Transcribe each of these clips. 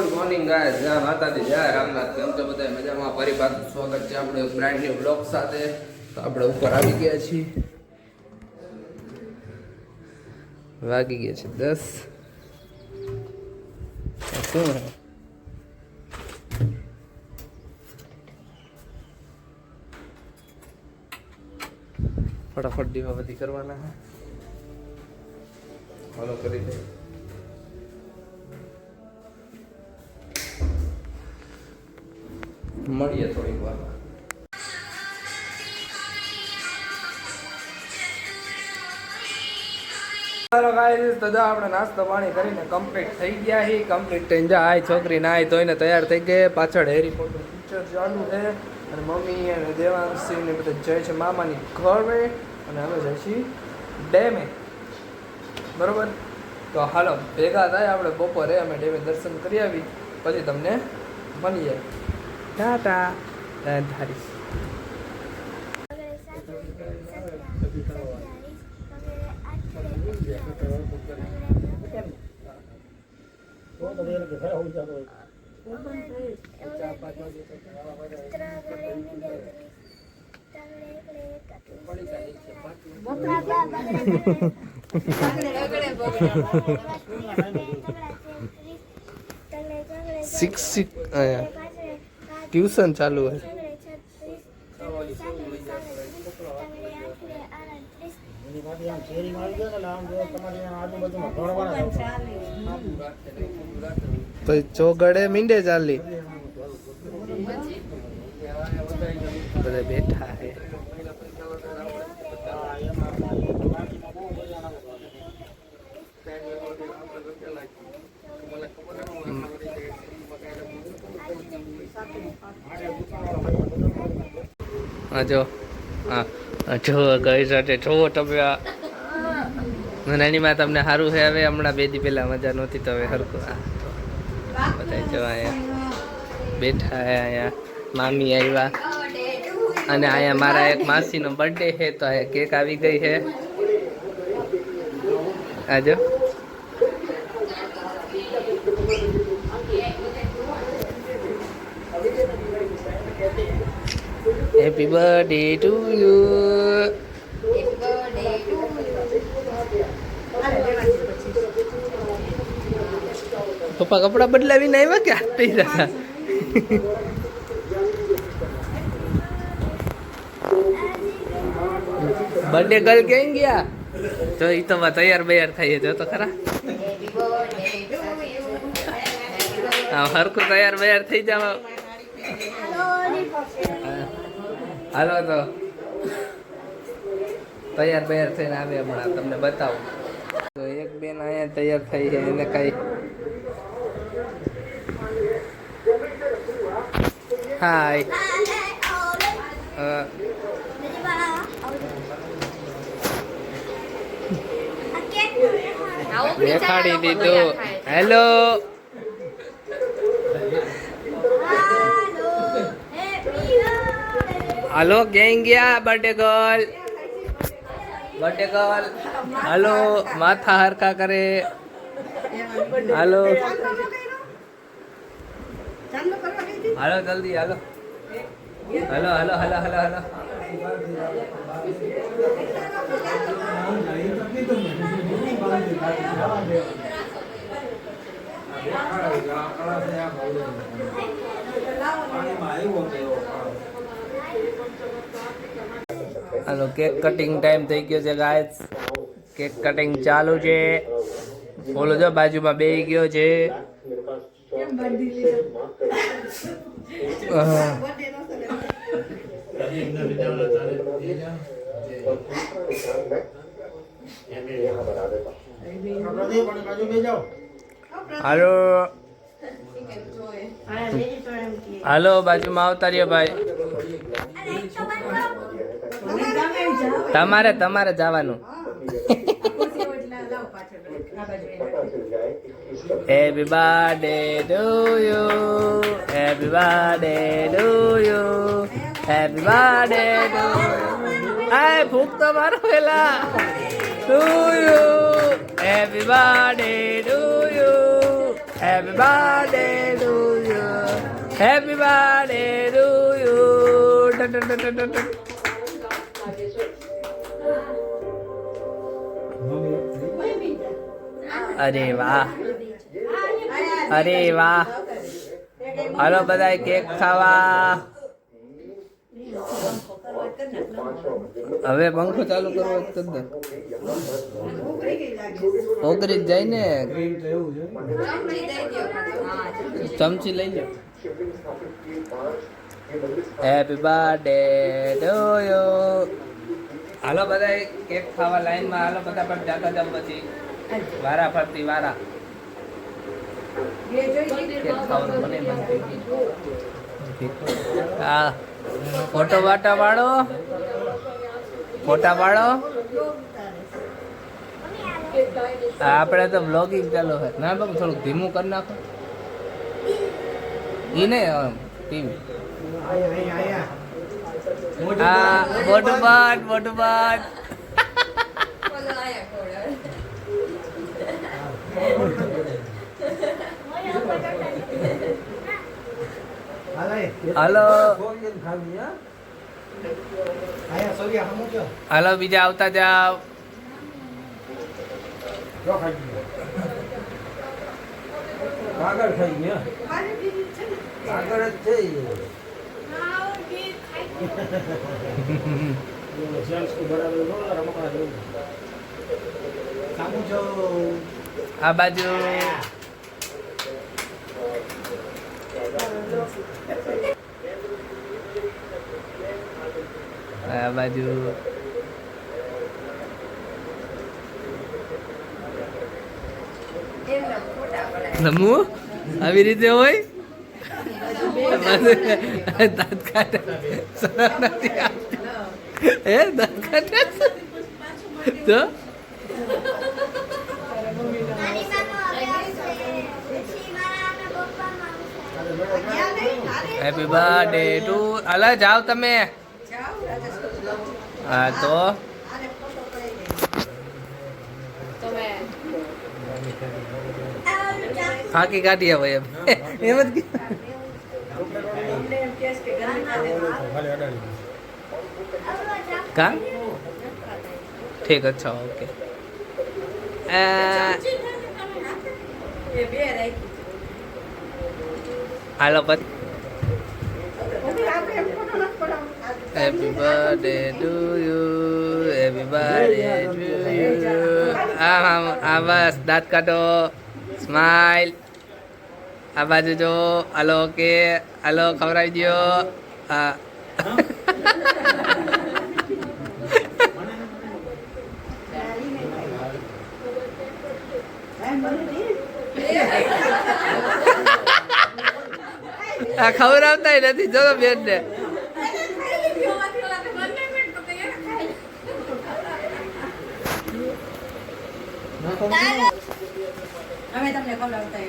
Good morning guys, જય માતાજી, જય રામનાથ. કેમ છો બધા? મજામાં? ફરી પાછું સ્વાગત છે આપણે બ્રાન્ડ ન્યુ બ્લોગ સાથે. તો આપણે ઉપર આવી ગયા છીએ. વાગી ગયા છે 10. શું હે? ફટાફટ દીવાબત્તી કરવાના હે. ફોલો કરી દે. મળીએ થોડીક વાર. ચાલો ગાઈસ, તો આપણે નાસ્તો પાણી કરીને કમ્પ્લીટ થઈ ગયા છે. કમ્પ્લીટ થઈને જાય છોકરી નાય ધોઈને તૈયાર થઈ ગઈ. પાછળ હેરી પોટર પિક્ચર ચાલુ છે અને મમ્મી અને દેવાંશી ને બધા જાય છે મામાની ઘરે અને અમે જાય છીએ ડેમે. બરોબર, તો હાલો ભેગા થાય આપણે બપોરે. અમે ડેમે દર્શન કરી આવી પછી તમને મળીએ. ટાટા ધારીશ. ટ્યુશન ચાલુ है. तो ચોગડે મીંડે ચાલી બધા બેઠા હે. હા જો, હા જો ગઈ સાથે જો તમે નાની માં તમને સારું છે. હવે હમણાં 2 દી પહેલા મજા નહોતી, તો હવે હરખું. બધા જો અહીંયા બેઠા હે. અહીંયા મામી આવ્યા અને અહીંયા મારા એક માસીનો બર્થડે છે, તો અહીંયા કેક આવી ગઈ છે. આજો હેપી બર્થડે ટુ યુ. પપ્પા કપડા બદલાવીને આવ્યા કે આપી રહ્યા? બર્થડે ગર્લ ક્યાં ગયા? તો એ તો તૈયાર બૈયાર થઈ જો તો ખરા. હા, હરખું તૈયાર બૈયાર થઈ જાવ. હાલો તો તૈયાર બૈયાર થઈને આવે હમણાં તમને બતાવું. તો એક બેન અહીંયા તૈયાર થઈ છે, એને કઈ હાય દેખાડી દીધું. હેલો હાલો, ક્યાં ગયા બર્થડે ગર્લ? બર્થડે ગર્લ હાલો, માથા હરખા કરે. હાલો હાલો જલ્દી હાલો. હાલો હાલો હાલો હાલો હાલો. હાલો, કેક કટિંગ ટાઈમ થઈ ગયો છે ગાઈસ. કેક કટિંગ ચાલુ છે. બોલો જો બાજુમાં બેહી ગયો છે. હાલો હાલો, બાજુમાં આવતા રહ્યો ભાઈ. તમારે જવાનું. Happy birthday to you, happy birthday to you, happy birthday to you. આય ભૂખ તો મારો પેલા. To you, happy birthday to you, happy birthday to you, happy birthday to you. અરે વાહ, અરે વાહ. હાલો બધા કેક ખાવા. હવે પંખો ચાલુ કરવો તદ્દન ઓગરી જ જાય ને. ચમચી લઈ લો. Happy birthday to you. હાલો બધા કેક ખાવા લાઈનમાં હાલો બધા પણ જાતા જાવ પછી વારા ફરતી વારા. કેક ખાવાનું મને મન થઈ ગયું. હા ફોટો વાટા વાળો, ફોટા પાડો. આપણે તો બ્લોગિંગ ચાલુ છે. ના બાબુ થોડુંક ધીમું કરી નાખો. ઈ નહીં ટીવી. હા મોટું બાટ, મોટું બાટ. હાલો હાલો બીજા આવતા જાવ. આગળ થઈ ગયા, આગળ જ થઈ આ બાજુ આ બાજુ નમુ આવી રીતે હોય. દાંત કાઢે હે દાંત કાઢે તો હેપી બર્થડે ટુ. અલા જાઓ તમે. હા તો ફાંકી કાઢીએ ભાઈ એમ જ કા ઠીક અચ્છા ઓકે. હાલો પછી happy birthday to you, happy birthday to you. આ બસ દાંત કાઢો, સ્માઈલ. આ બાજુ જો. હાલો ઓકે, હાલો ખવડાવી દો. હા આ ખવડાવતા નથી જો બેન ને. અમે તમને ખવડાવતા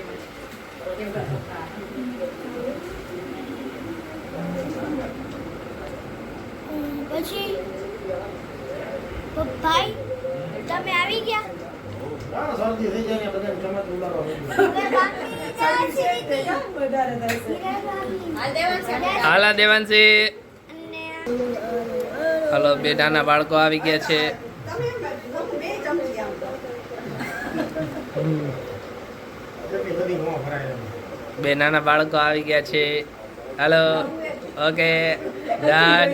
પછી ભાઈ તમે આવી ગયા. શરદી થઈ જાય ને બધા ચમચ ઉડાડો. હાલા દેવાંશી. હાલો બે નાના બાળકો આવી ગયા છે. બે નાના બાળકો આવી ગયા છે. Hello okay done.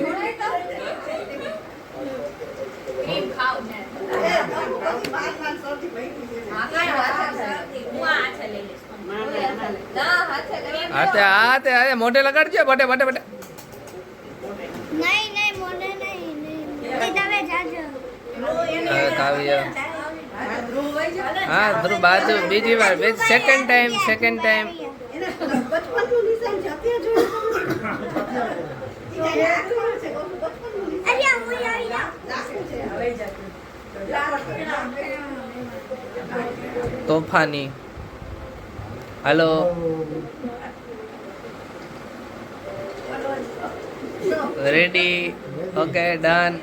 હાથે હાથે હાથે મોઢે લગાડજો. બટે બટે બટે. નહીં નહીં મોઢે નહીં તમે જાજો. કાવ્ય હા ધ્રુવ બાજુ બીજી વાર સેકન્ડ ટાઈમ, સેકન્ડ ટાઈમ. તોફાની. હાલો રેડી ઓકે ડન.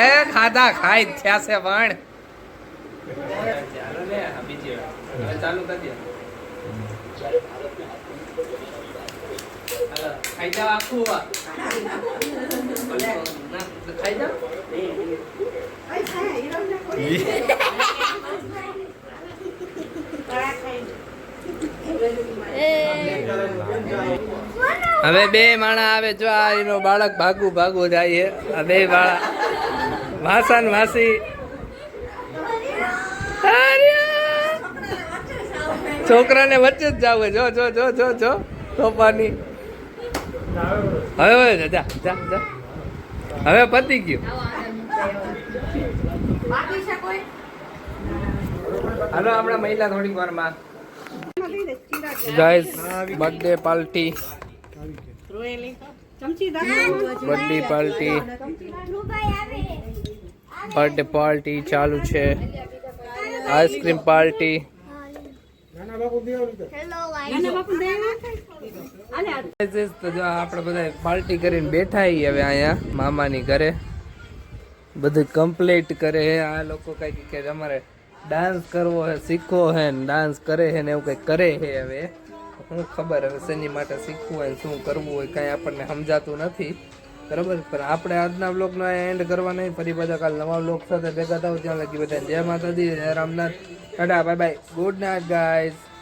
એ ખાધા ખાઈ થયા છે પણ ચાલો ને આ બીજી વાર હવે ચાલુ કરી દે હાલો ખાઈ જાવ આખું ખાઈ જાવ હવે બે માણા આવે જો આ એનો બાળક ભાગું જાય છે આ બે બાળક વાસન વાસી છોકરાને વચ્ચે જ જાવ જો જો જો જો જો તોફાની હવે હવે જા જા જા હવે પતી ગયું હાલો આપણા મહિલા થોડીક વારમાં guys birthday party birthday party birthday party ચાલુ છે આઈસ્ક્રીમ પાર્ટી હેલો તો જો આપણે બધા પાર્ટી કરીને બેઠા છીએ હવે અહીંયા મામાની ઘરે બધું કમ્પ્લીટ કરે છે આ લોકો કંઈક કે અમારે ડાન્સ કરવો હે શીખવો હે ને ડાન્સ કરે છે ને એવું કંઈક કરે છે હવે હું ખબર હવે શેની માટે શીખવું હોય શું કરવું હોય કાંઈ આપણને સમજાતું નથી બરાબર પણ આપણે આજના બ્લોગનો એન્ડ કરવા નહીં ફરી બધા કાલ નવા બ્લોગ સાથે ભેગા થાવ ત્યાં લગી બધા જય માતાજી જય Ramnath Tata bye bye good night guys